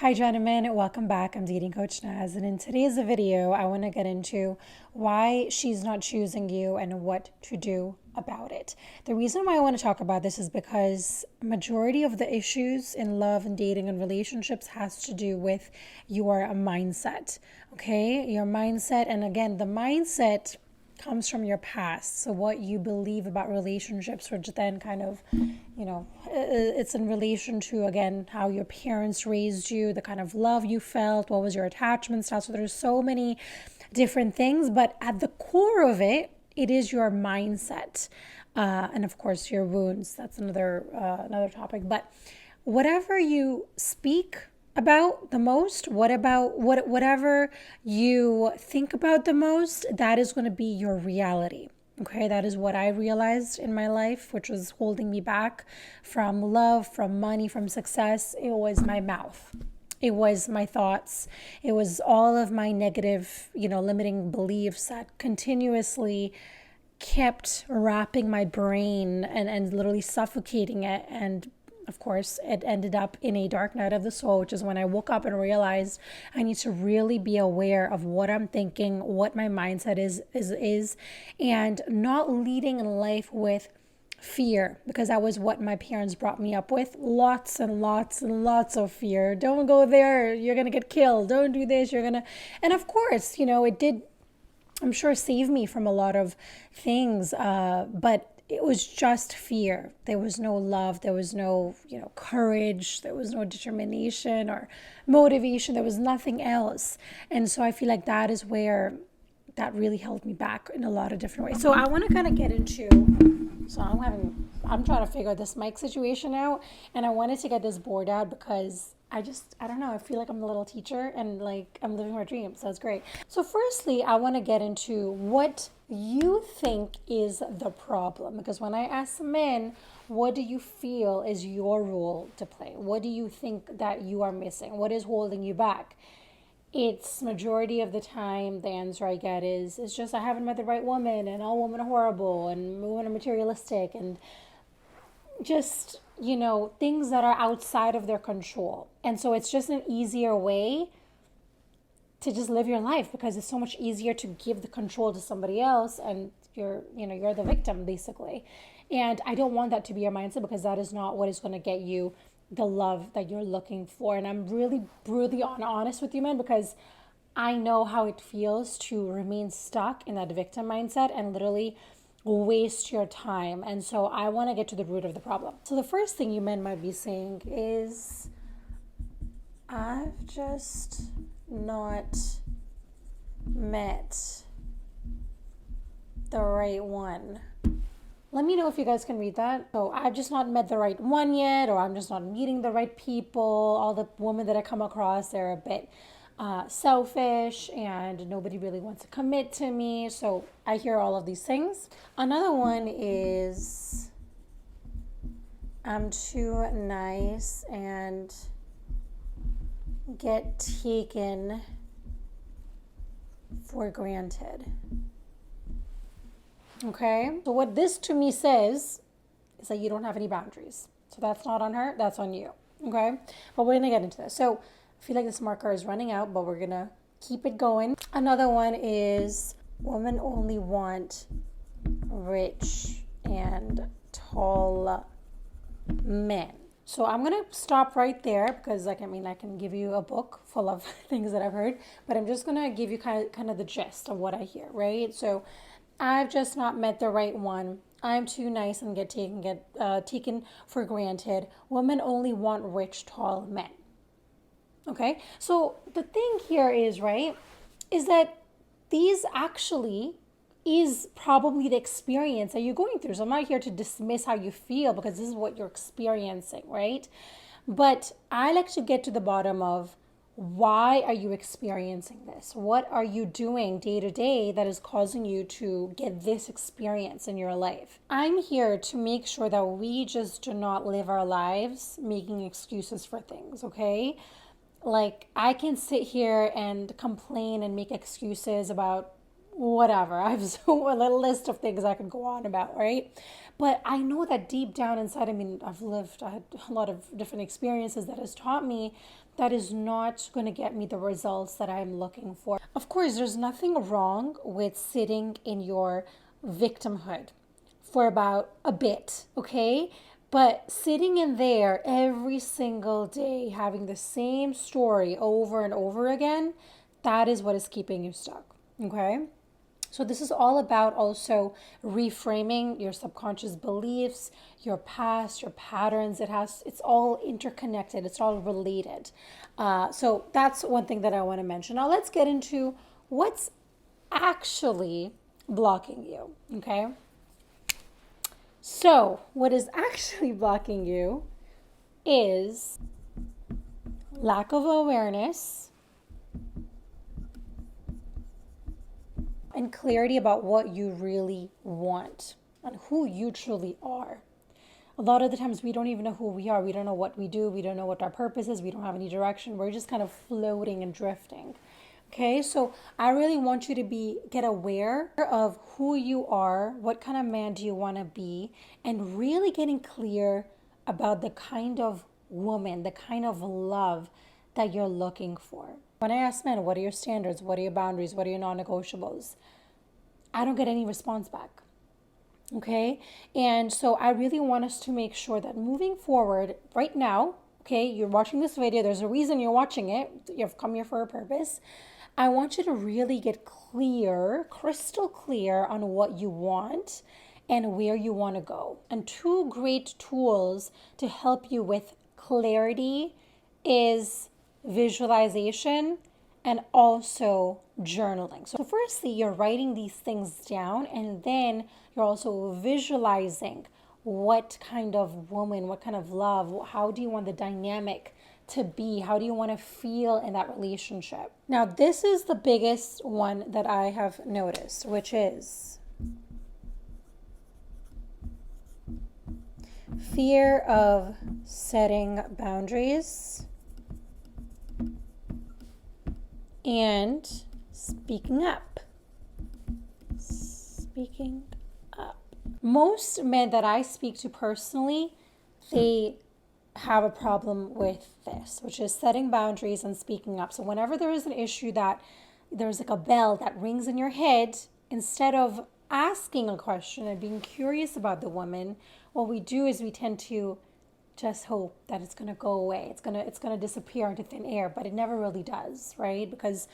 Hi, gentlemen. Welcome back. I'm dating coach Naz, and in today's video, I want to get into why she's not choosing you and what to do about it. The reason why I want to talk about this is because majority of the issues in love and dating and relationships has to do with your mindset. Okay, your mindset, and again, the mindset comes from your past. So what you believe about relationships, which then kind of, it's in relation to, again, how your parents raised you, the kind of love you felt, what was your attachment style. So there's so many different things, but at the core of it, it is your mindset. And of course, your wounds. That's another topic. But whatever you speak about the most, whatever you think about the most, that is going to be your reality. Okay, that is what I realized in my life, which was holding me back from love, from money, from success. It was my mouth. It was my thoughts. It was all of my negative, limiting beliefs that continuously kept wrapping my brain and literally suffocating it. And of course, it ended up in a dark night of the soul, which is when I woke up and realized I need to really be aware of what I'm thinking, what my mindset is, and not leading in life with fear, because that was what my parents brought me up with. Lots and lots and lots of fear. Don't go there. You're going to get killed. Don't do this. And of course, it did, I'm sure, save me from a lot of things. But it was just fear. There was no love. There was no, courage. There was no determination or motivation. There was nothing else. And so I feel like that is where that really held me back in a lot of different ways. So I want to kind of get into, I'm trying to figure this mic situation out, and I wanted to get this board out because I don't know, I feel like I'm the little teacher and like I'm living my dreams. So it's great. So firstly, I want to get into what you think is the problem, because when I ask men, what do you feel is your role to play? What do you think that you are missing? What is holding you back? It's majority of the time the answer I get is it's just I haven't met the right woman, and all women are horrible, and women are materialistic, and just, things that are outside of their control. And so it's just an easier way to just live your life, because it's so much easier to give the control to somebody else, and you're the victim basically. And I don't want that to be your mindset, because that is not what is going to get you the love that you're looking for. And I'm really brutally honest with you, man, because I know how it feels to remain stuck in that victim mindset and literally waste your time. And so I want to get to the root of the problem. So the first thing you men might be saying is, I've just not met the right one. Let me know if you guys can read that. So I've just not met the right one yet, or I'm just not meeting the right people. All the women that I come across, they're a bit selfish, and nobody really wants to commit to me. So I hear all of these things. Another one is, I'm too nice and get taken for granted. Okay, so what this to me says is that you don't have any boundaries. So that's not on her, that's on you. Okay, but we're gonna get into this. So I feel like this marker is running out, but we're gonna keep it going. Another one is, women only want rich and tall men. So I'm gonna stop right there, because I can give you a book full of things that I've heard, but I'm just gonna give you kind of the gist of what I hear, right? So I've just not met the right one. I'm too nice and get taken for granted. Women only want rich, tall men. Okay, so the thing here is, right, is that these actually is probably the experience that you're going through. So I'm not here to dismiss how you feel, because this is what you're experiencing, right? But I like to get to the bottom of, why are you experiencing this? What are you doing day to day that is causing you to get this experience in your life? I'm here to make sure that we just do not live our lives making excuses for things, okay? Like, I can sit here and complain and make excuses about whatever. I have a little list of things I could go on about, right? But I know that deep down inside, I mean, I had a lot of different experiences that has taught me that is not going to get me the results that I'm looking for. Of course, there's nothing wrong with sitting in your victimhood for about a bit, okay? But sitting in there every single day, having the same story over and over again, that is what is keeping you stuck, okay? So this is all about also reframing your subconscious beliefs, your past, your patterns. It's all interconnected. It's all related. So that's one thing that I want to mention. Now let's get into what's actually blocking you. Okay. So what is actually blocking you is lack of awareness and clarity about what you really want and who you truly are. A lot of the times we don't even know who we are. We don't know what we do. We don't know what our purpose is. We don't have any direction. We're just kind of floating and drifting. Okay, so I really want you to get aware of who you are, what kind of man do you want to be, and really getting clear about the kind of woman, the kind of love that you're looking for. When I ask men, what are your standards? What are your boundaries? What are your non-negotiables? I don't get any response back. Okay? And so I really want us to make sure that moving forward right now, okay, you're watching this video, there's a reason you're watching it. You've come here for a purpose. I want you to really get clear, crystal clear on what you want and where you want to go. And two great tools to help you with clarity is visualization and also journaling. So firstly, you're writing these things down, and then you're also visualizing what kind of woman, what kind of love, how do you want the dynamic to be? How do you want to feel in that relationship? Now, this is the biggest one that I have noticed, which is fear of setting boundaries and speaking up. Speaking up. Most men that I speak to personally, they have a problem with this, which is setting boundaries and speaking up. So whenever there is an issue that there's like a bell that rings in your head, instead of asking a question and being curious about the woman, what we do is we tend to just hope that it's going to go away. It's going to disappear into thin air, but it never really does, right? Because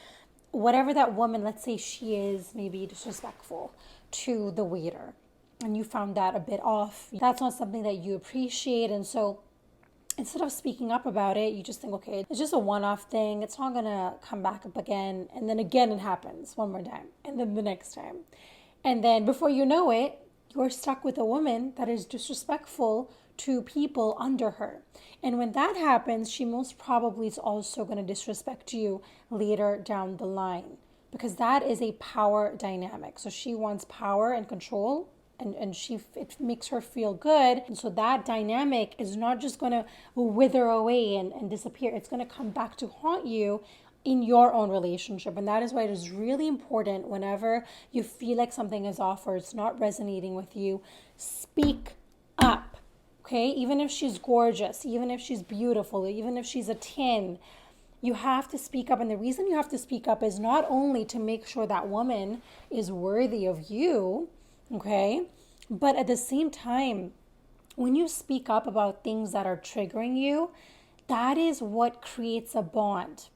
whatever that woman, let's say she is maybe disrespectful to the waiter, and you found that a bit off, that's not something that you appreciate. And so instead of speaking up about it, you just think, okay, it's just a one-off thing. It's not going to come back up again. And then again, it happens one more time. And then the next time. And then before you know it, you're stuck with a woman that is disrespectful to people under her. And when that happens, she most probably is also going to disrespect you later down the line, because that is a power dynamic. So she wants power and control, and it makes her feel good. And so that dynamic is not just going to wither away and disappear. It's going to come back to haunt you in your own relationship. And that is why it is really important, whenever you feel like something is off or it's not resonating with you, speak up. Okay? Even if she's gorgeous, even if she's beautiful, even if she's a 10, you have to speak up. And the reason you have to speak up is not only to make sure that woman is worthy of you, okay, but at the same time, when you speak up about things that are triggering you, that is what creates a bond.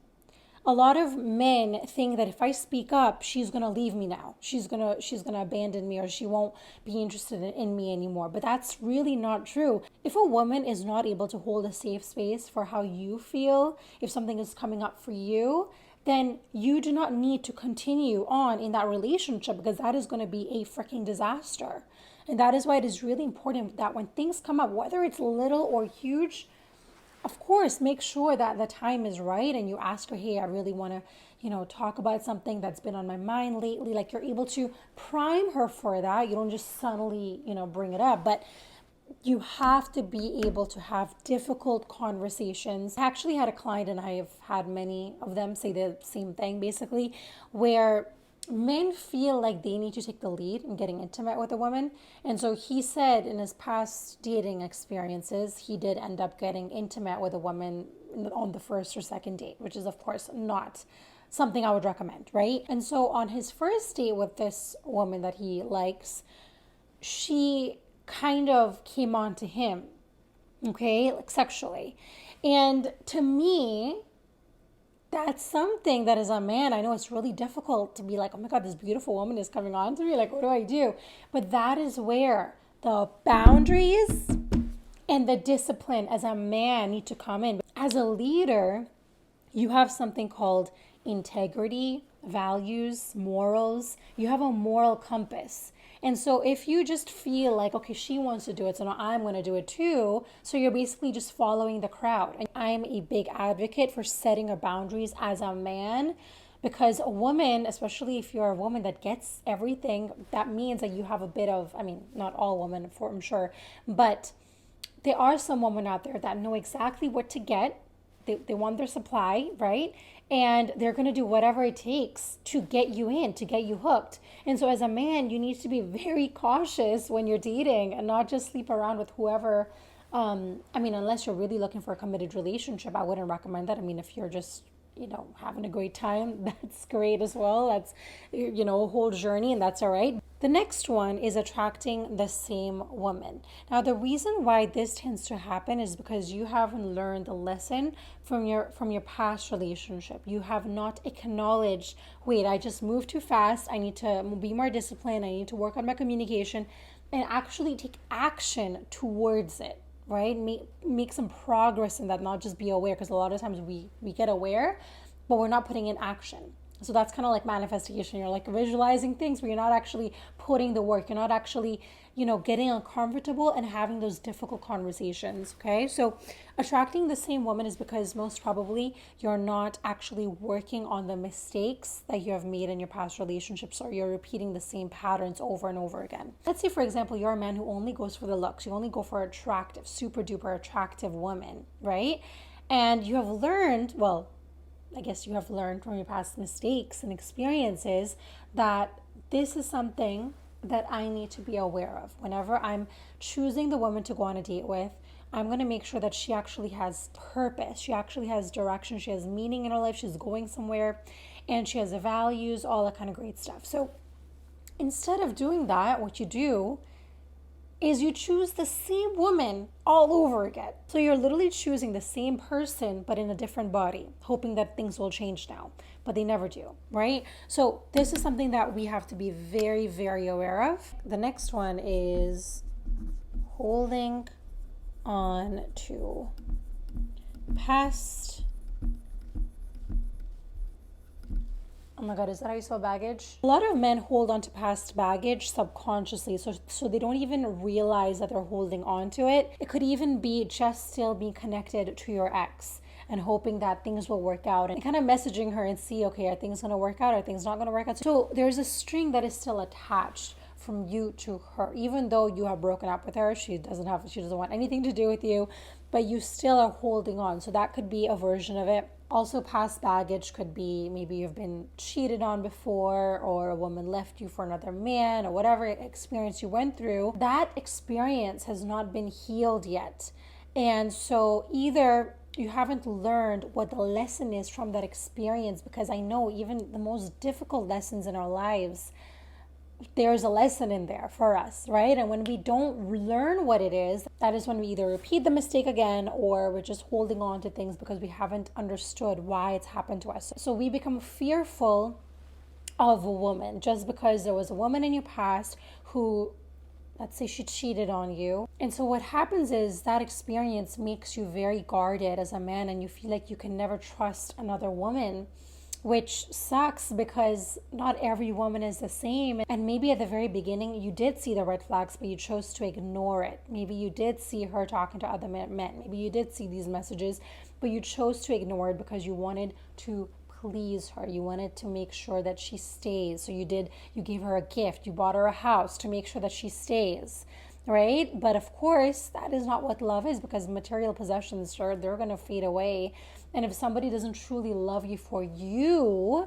A lot of men think that if I speak up, she's going to leave me now. She's going to abandon me, or she won't be interested in me anymore. But that's really not true. If a woman is not able to hold a safe space for how you feel, if something is coming up for you, then you do not need to continue on in that relationship, because that is going to be a freaking disaster. And that is why it is really important that when things come up, whether it's little or huge, of course, make sure that the time is right and you ask her, hey, I really want to, talk about something that's been on my mind lately. Like, you're able to prime her for that. You don't just suddenly, bring it up, but you have to be able to have difficult conversations. I actually had a client, and I have had many of them say the same thing, basically, where men feel like they need to take the lead in getting intimate with a woman. And so he said in his past dating experiences, he did end up getting intimate with a woman on the first or second date, which is, of course, not something I would recommend, right? And so on his first date with this woman that he likes, she kind of came on to him, okay, like sexually. And to me, that's something that as a man, I know it's really difficult to be like, oh my God, this beautiful woman is coming on to me. Like, what do I do? But that is where the boundaries and the discipline as a man need to come in. As a leader, you have something called integrity, values, morals. You have a moral compass. And so if you just feel like, okay, she wants to do it, so now I'm going to do it too. So you're basically just following the crowd. And I'm a big advocate for setting your boundaries as a man, because a woman, especially if you're a woman that gets everything, that means that you have a bit of, I mean, not all women, for I'm sure, but there are some women out there that know exactly what to get. They want their supply, right? And they're going to do whatever it takes to get you in, to get you hooked. And so as a man, you need to be very cautious when you're dating and not just sleep around with whoever. I mean, unless you're really looking for a committed relationship, I wouldn't recommend that. I mean, if you're just, having a great time, that's great as well. That's, a whole journey, and that's all right. The next one is attracting the same woman. Now, the reason why this tends to happen is because you haven't learned the lesson from your past relationship. You have not acknowledged, wait, I just moved too fast. I need to be more disciplined. I need to work on my communication and actually take action towards it, right? Make some progress in that, not just be aware, because a lot of times we get aware, but we're not putting in action. So that's kind of like manifestation. You're like visualizing things, but you're not actually putting the work. You're not actually, getting uncomfortable and having those difficult conversations. Okay. So attracting the same woman is because most probably you're not actually working on the mistakes that you have made in your past relationships, or you're repeating the same patterns over and over again. Let's say, for example, you're a man who only goes for the looks. You only go for attractive, super duper attractive women, right? And you have learned, well, I guess you have learned from your past mistakes and experiences that this is something that I need to be aware of. Whenever I'm choosing the woman to go on a date with, I'm going to make sure that she actually has purpose. She actually has direction. She has meaning in her life. She's going somewhere, and she has values, all that kind of great stuff. So instead of doing that, what you do is you choose the same woman all over again. So you're literally choosing the same person, but in a different body, hoping that things will change now, but they never do, right? So this is something that we have to be very, very aware of. The next one is holding on to past. Oh my God, is that how you spell baggage? A lot of men hold on to past baggage subconsciously, so they don't even realize that they're holding on to it. It could even be just still being connected to your ex and hoping that things will work out, and kind of messaging her and see, okay, are things going to work out? Are things not going to work out? So there's a string that is still attached from you to her. Even though you have broken up with her, she doesn't want anything to do with you, but you still are holding on. So that could be a version of it. Also, past baggage could be maybe you've been cheated on before, or a woman left you for another man, or whatever experience you went through. That experience has not been healed yet. And so either you haven't learned what the lesson is from that experience, because I know even the most difficult lessons in our lives, there's a lesson in there for us, right? And when we don't learn what it is, that is when we either repeat the mistake again, or we're just holding on to things because we haven't understood why it's happened to us. So we become fearful of a woman just because there was a woman in your past who, let's say, she cheated on you. And so what happens is that experience makes you very guarded as a man, and you feel like you can never trust another woman, which sucks because not every woman is the same. And maybe at the very beginning you did see the red flags, but you chose to ignore it. Maybe you did see her talking to other men. Maybe you did see these messages, but you chose to ignore it because you wanted to please her. You wanted to make sure that she stays. So you gave her a gift. You bought her a house to make sure that she stays. Right? But of course, that is not what love is, because material possessions, sure, they're going to fade away. And if somebody doesn't truly love you for you,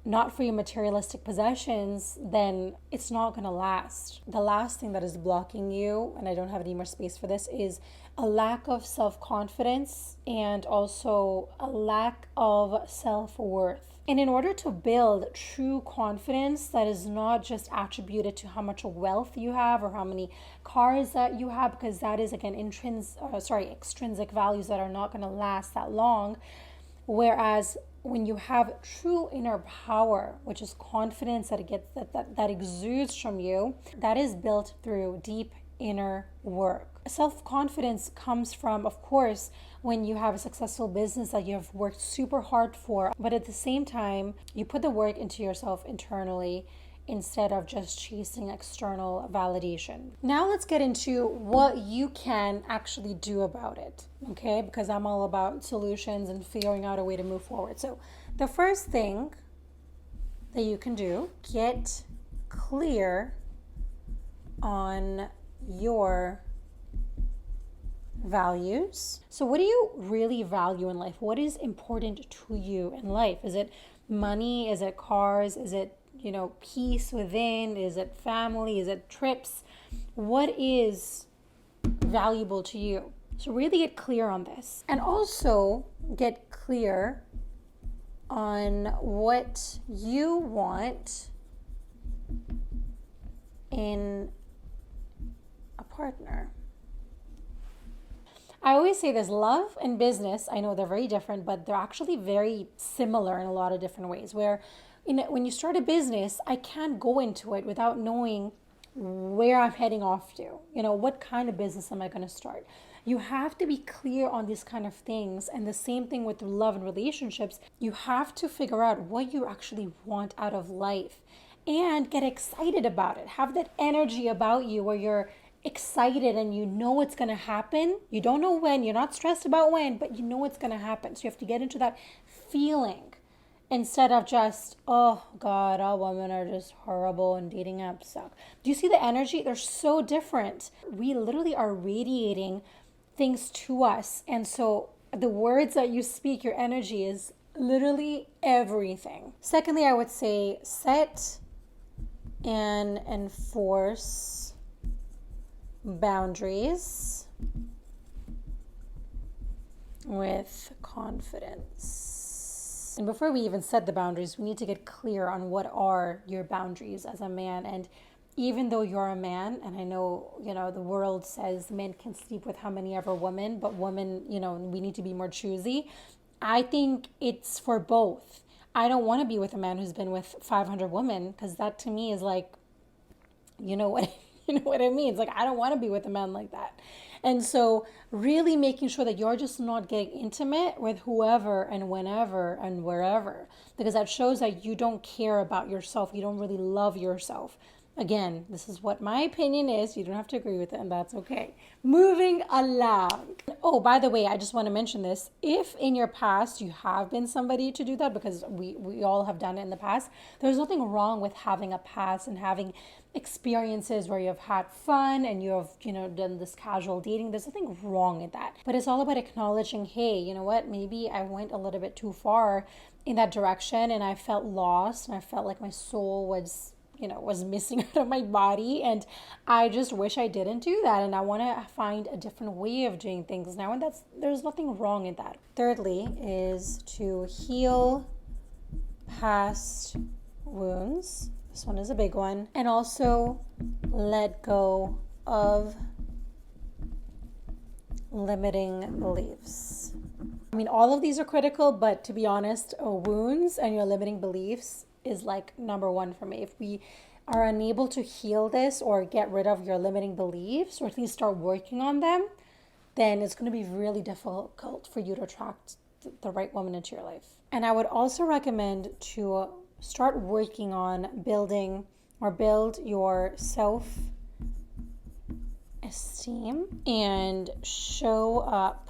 not for your materialistic possessions, then it's not going to last. The last thing that is blocking you, and I don't have any more space for this, is a lack of self-confidence and also a lack of self-worth. And in order to build true confidence that is not just attributed to how much wealth you have or how many cars that you have, because that is again extrinsic values that are not going to last that long. Whereas when you have true inner power, which is confidence that exudes from you, that is built through deep inner work. Self-confidence comes from, of course, when you have a successful business that you have worked super hard for, but at the same time, you put the work into yourself internally instead of just chasing external validation. Now let's get into what you can actually do about it, okay? Because I'm all about solutions and figuring out a way to move forward. So the first thing that you can do, get clear on your values. So what do you really value in life? What is important to you in life? Is it money? Is it cars? Is it, peace within? Is it family? Is it trips? What is valuable to you? So really get clear on this. And also get clear on what you want in a partner. I always say this, love and business, I know they're very different, but they're actually very similar in a lot of different ways. Where when you start a business, I can't go into it without knowing where I'm heading off to. What kind of business am I going to start? You have to be clear on these kind of things. And the same thing with love and relationships. You have to figure out what you actually want out of life and get excited about it. Have that energy about you where you're excited and you know it's going to happen. You don't know when, you're not stressed about when, but you know it's going to happen. So you have to get into that feeling instead of just, oh God, all women are just horrible and dating apps suck. Do you see the energy? They're so different. We literally are radiating things to us. And so the words that you speak, your energy is literally everything. Secondly, I would say set and enforce boundaries with confidence. And before we even set the boundaries, we need to get clear on what are your boundaries as a man. And even though you're a man, and I know, the world says men can sleep with how many ever women, but women, we need to be more choosy. I think it's for both. I don't want to be with a man who's been with 500 women, because that to me is like, you know what I mean? It's like, I don't want to be with a man like that. And so really making sure that you're just not getting intimate with whoever and whenever and wherever, because that shows that you don't care about yourself. You don't really love yourself. Again, this is what my opinion is. You don't have to agree with it, and that's okay. Moving along. Oh, by the way, I just want to mention this. If in your past you have been somebody to do that, because we all have done it in the past, there's nothing wrong with having a past and having experiences where you've had fun and you have, done this casual dating. There's nothing wrong with that. But it's all about acknowledging, hey, you know what? Maybe I went a little bit too far in that direction and I felt lost and I felt like my soul was missing out of my body, and I just wish I didn't do that, and I want to find a different way of doing things now, and there's nothing wrong in that. Thirdly is to heal past wounds. This one is a big one. And also let go of limiting beliefs. I mean, all of these are critical, but to be honest, wounds and your limiting beliefs is like number one for me. If we are unable to heal this or get rid of your limiting beliefs, or at least start working on them, then it's going to be really difficult for you to attract the right woman into your life. And I would also recommend to start working on build your self-esteem and show up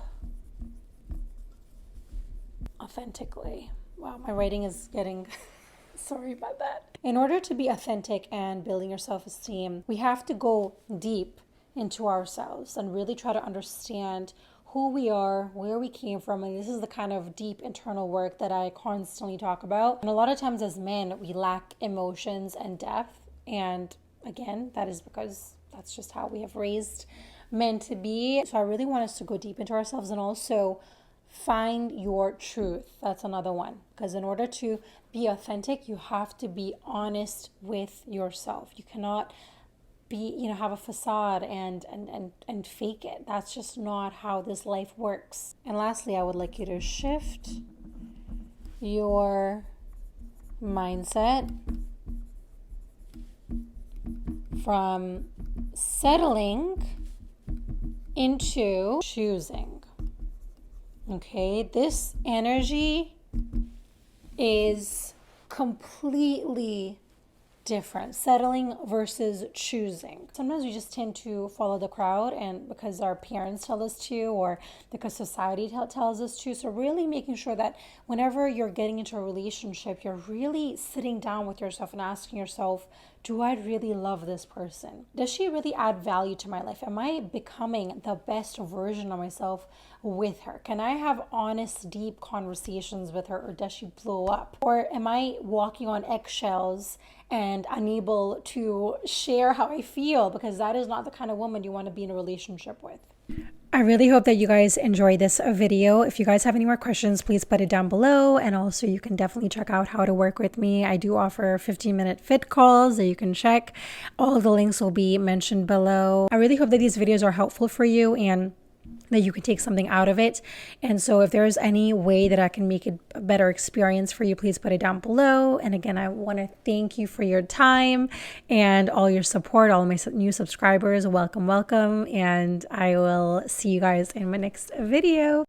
authentically. Wow, my writing is getting... Sorry about that. In order to be authentic and building your self-esteem, we have to go deep into ourselves and really try to understand who we are, where we came from. And this is the kind of deep internal work that I constantly talk about. And a lot of times as men, we lack emotions and depth. And again, that is because that's just how we have raised men to be. So I really want us to go deep into ourselves and also find your truth. That's another one. Because in order to be authentic, you have to be honest with yourself. You cannot be, have a facade and fake it. That's just not how this life works. And lastly, I would like you to shift your mindset from settling into choosing. Okay, this energy is completely different. Settling versus choosing. Sometimes we just tend to follow the crowd, and because our parents tell us to, or because society tells us to. So really making sure that whenever you're getting into a relationship, you're really sitting down with yourself and asking yourself, do I really love this person? Does she really add value to my life? Am I becoming the best version of myself with her? Can I have honest, deep conversations with her, or does she blow up? Or am I walking on eggshells and unable to share how I feel? Because that is not the kind of woman you want to be in a relationship with. I really hope that you guys enjoyed this video. If you guys have any more questions, please put it down below. And also you can definitely check out how to work with me. I do offer 15-minute fit calls that you can check. All of the links will be mentioned below. I really hope that these videos are helpful for you and that you can take something out of it. And so if there's any way that I can make it a better experience for you, please put it down below. And again, I want to thank you for your time and all your support, all my new subscribers. Welcome, welcome. And I will see you guys in my next video.